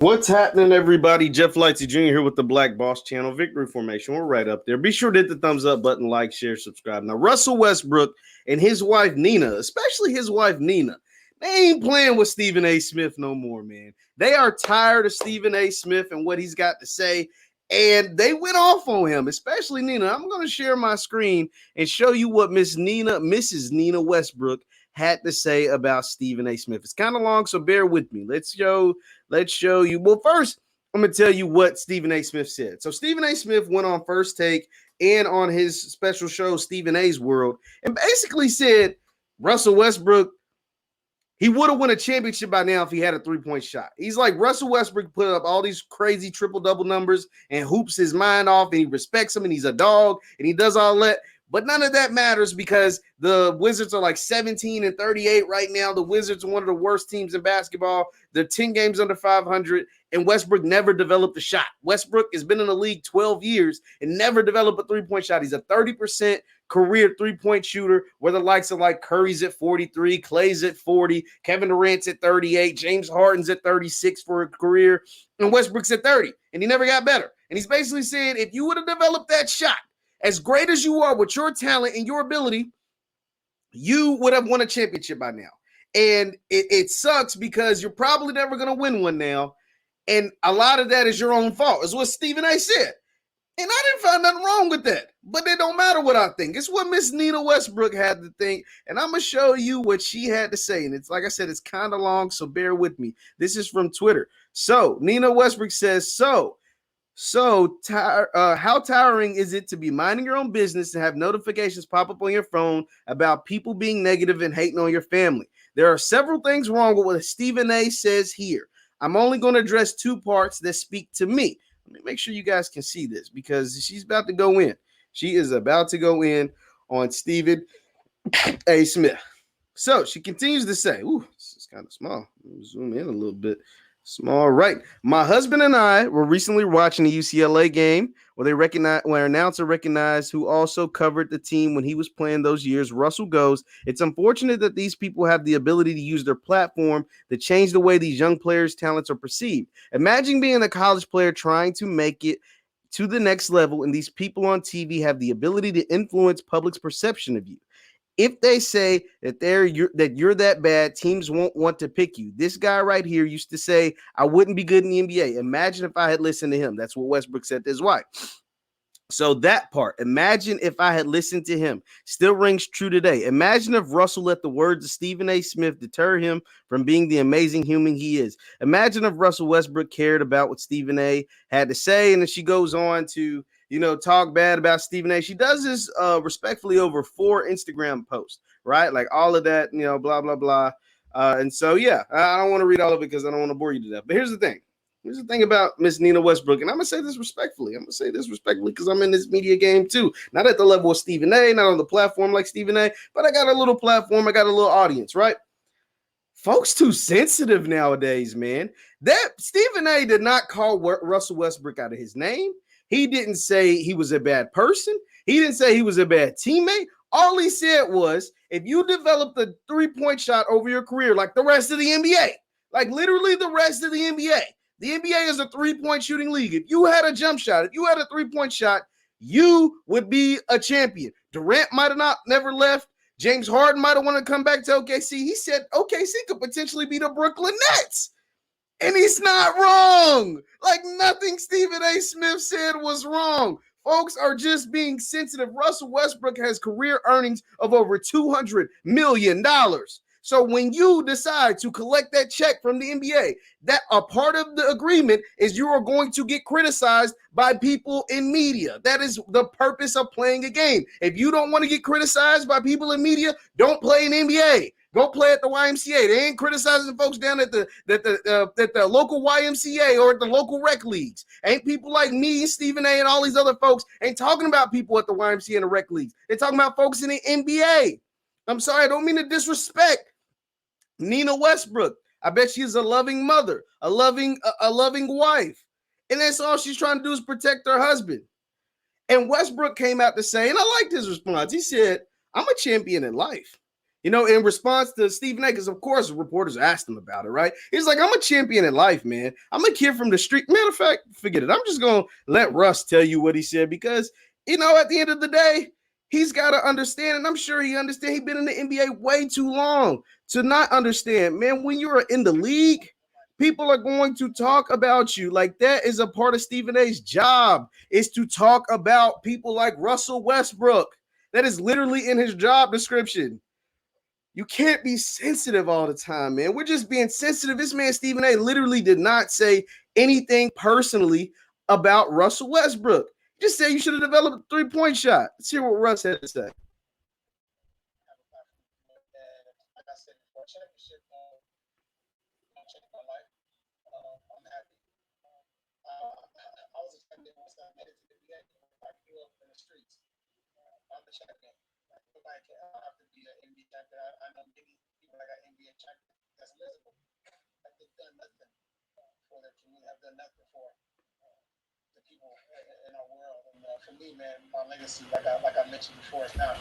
What's happening, everybody? Jeff Lightsy Jr. here with the Black Boss Channel Victory Formation. We're right up there. Be sure to hit the thumbs up button, like, share, subscribe. Now, Russell Westbrook and his wife Nina, especially his wife Nina, they ain't playing with Stephen A. Smith no more, man. They are tired of Stephen A. Smith and what he's got to say, and they went off on him, especially Nina. I'm going to share my screen and show you what Mrs. Nina Westbrook had to say about Stephen A. Smith. It's kind of long, so bear with me. Let's show you. Well, first, I'm going to tell you what Stephen A. Smith said. So Stephen A. Smith went on First Take and on his special show, Stephen A.'s World, and basically said Russell Westbrook, he would have won a championship by now if he had a three-point shot. He's like, Russell Westbrook put up all these crazy triple-double numbers and hoops his mind off, and he respects him, and he's a dog, and he does all that. But none of that matters because the Wizards are like 17-38 right now. The Wizards are one of the worst teams in basketball. They're 10 games under 500, and Westbrook never developed a shot. Westbrook has been in the league 12 years and never developed a three-point shot. He's a 30% career three-point shooter, where the likes of like Curry's at 43, Clay's at 40, Kevin Durant's at 38, James Harden's at 36 for a career, and Westbrook's at 30, and he never got better. And he's basically saying, if you would have developed that shot, as great as you are with your talent and your ability, you would have won a championship by now. And it sucks because you're probably never going to win one now. And a lot of that is your own fault, is what Stephen A. said. And I didn't find nothing wrong with that. But it don't matter what I think. It's what Miss Nina Westbrook had to think. And I'm going to show you what she had to say. And it's like I said, it's kind of long, so bear with me. This is from Twitter. So Nina Westbrook says, how tiring is it to be minding your own business and have notifications pop up on your phone about people being negative and hating on your family? There are several things wrong with what Stephen A. says here. I'm only going to address two parts that speak to me. Let me make sure you guys can see this because she's about to go in. She is about to go in on Stephen A. Smith. So she continues to say, ooh, this is kind of small. Let me zoom in a little bit. Small, right. My husband and I were recently watching a UCLA game where an announcer recognized who also covered the team when he was playing those years. Russell goes, it's unfortunate that these people have the ability to use their platform to change the way these young players' talents are perceived. Imagine being a college player trying to make it to the next level, and these people on TV have the ability to influence public's perception of you. If they say that you're that bad, teams won't want to pick you. This guy right here used to say, I wouldn't be good in the NBA. Imagine if I had listened to him. That's what Westbrook said to his wife. So that part, imagine if I had listened to him, still rings true today. Imagine if Russell let the words of Stephen A. Smith deter him from being the amazing human he is. Imagine if Russell Westbrook cared about what Stephen A. had to say. And then she goes on to talk bad about Stephen A. She does this respectfully over 4 Instagram posts, right? Like all of that, blah, blah, blah. And so, yeah, I don't want to read all of it because I don't want to bore you to death. But here's the thing. Here's the thing about Miss Nina Westbrook, and I'm going to say this respectfully. I'm going to say this respectfully because I'm in this media game too. Not at the level of Stephen A., not on the platform like Stephen A., but I got a little platform. I got a little audience, right? Folks too sensitive nowadays, man. That Stephen A. did not call Russell Westbrook out of his name. He didn't say he was a bad person. He didn't say he was a bad teammate. All he said was, if you developed a three-point shot over your career like the rest of the NBA, like literally the rest of the NBA is a three-point shooting league. If you had a jump shot, if you had a three-point shot, you would be a champion. Durant might have never left. James Harden might have wanted to come back to OKC. He said OKC could potentially be the Brooklyn Nets. And he's not wrong. Like nothing Stephen A. Smith said was wrong. Folks are just being sensitive. Russell Westbrook has career earnings of over $200 million. So when you decide to collect that check from the NBA, that a part of the agreement is you are going to get criticized by people in media. That is the purpose of playing a game. If you don't want to get criticized by people in media, don't play in NBA. Go play at the YMCA. They ain't criticizing folks down at the local YMCA or at the local rec leagues. Ain't people like me, Stephen A., and all these other folks ain't talking about people at the YMCA and the rec leagues. They're talking about folks in the NBA. I'm sorry, I don't mean to disrespect Nina Westbrook. I bet she is a loving mother, a loving wife. And that's all she's trying to do is protect her husband. And Westbrook came out to say, and I liked his response. He said, I'm a champion in life. In response to Stephen A, because of course reporters asked him about it, right? He's like, I'm a champion in life, man. I'm a kid from the street. Matter of fact, forget it. I'm just going to let Russ tell you what he said because, at the end of the day, he's got to understand, and I'm sure he understands. He's been in the NBA way too long to not understand, man, when you're in the league, people are going to talk about you. Like, that is a part of Stephen A's job, is to talk about people like Russell Westbrook. That is literally in his job description. You can't be sensitive all the time, man. We're just being sensitive. This man, Stephen A, literally did not say anything personally about Russell Westbrook. Just say you should have developed a three-point shot. Let's hear what Russ had to say. For me, man, my legacy, like I mentioned before, is now.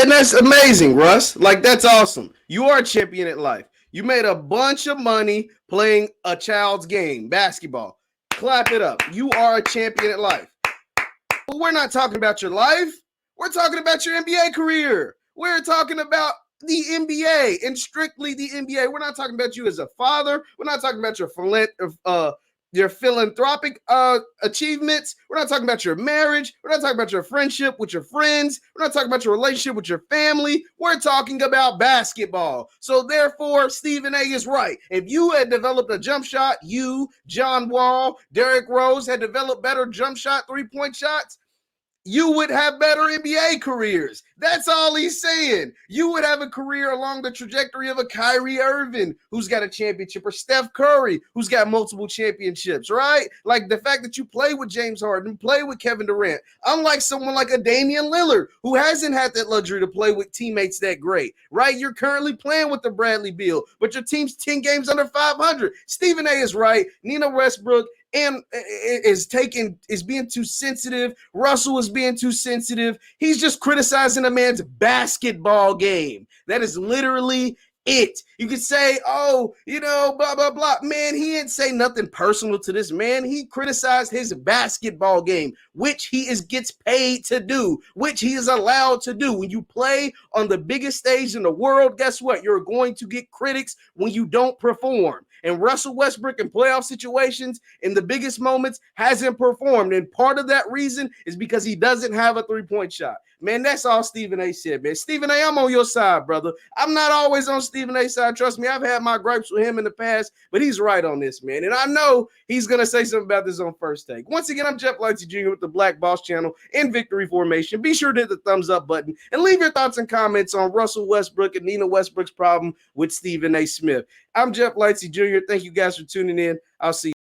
And that's amazing, Russ. Like, that's awesome. You are a champion at life. You made a bunch of money playing a child's game, basketball. Clap it up. You are a champion at life. But we're not talking about your life. We're talking about your NBA career. We're talking about the NBA and strictly the NBA. We're not talking about you as a father. We're not talking about your philanthropic achievements. We're not talking about your marriage. We're not talking about your friendship with your friends. We're not talking about your relationship with your family. We're talking about basketball. So therefore, Stephen A is right. If you had developed a jump shot, you, John Wall, Derrick Rose had developed better jump shot, three-point shots, you would have better NBA careers. That's all he's saying. You would have a career along the trajectory of a Kyrie Irving, who's got a championship, or Steph Curry, who's got multiple championships, right? Like the fact that you play with James Harden, play with Kevin Durant, unlike someone like a Damian Lillard, who hasn't had that luxury to play with teammates that great, right? You're currently playing with the Bradley Beal, but your team's 10 games under 500. Stephen A is right. Nina Westbrook and is being too sensitive. Russell is being too sensitive. He's just criticizing a man's basketball game. That is literally it. You could say, blah, blah, blah. Man, he didn't say nothing personal to this man. He criticized his basketball game, which gets paid to do, which he is allowed to do. When you play on the biggest stage in the world, guess what? You're going to get critics when you don't perform. And Russell Westbrook in playoff situations in the biggest moments hasn't performed. And part of that reason is because he doesn't have a three-point shot. Man, that's all Stephen A said, man. Stephen A, I'm on your side, brother. I'm not always on Stephen A's side. Trust me, I've had my gripes with him in the past, but he's right on this, man. And I know he's going to say something about this on First Take. Once again, I'm Jeff Lightsy Jr. with the Black Boss Channel in Victory Formation. Be sure to hit the thumbs up button and leave your thoughts and comments on Russell Westbrook and Nina Westbrook's problem with Stephen A. Smith. I'm Jeff Lightsy Jr. Thank you guys for tuning in. I'll see you.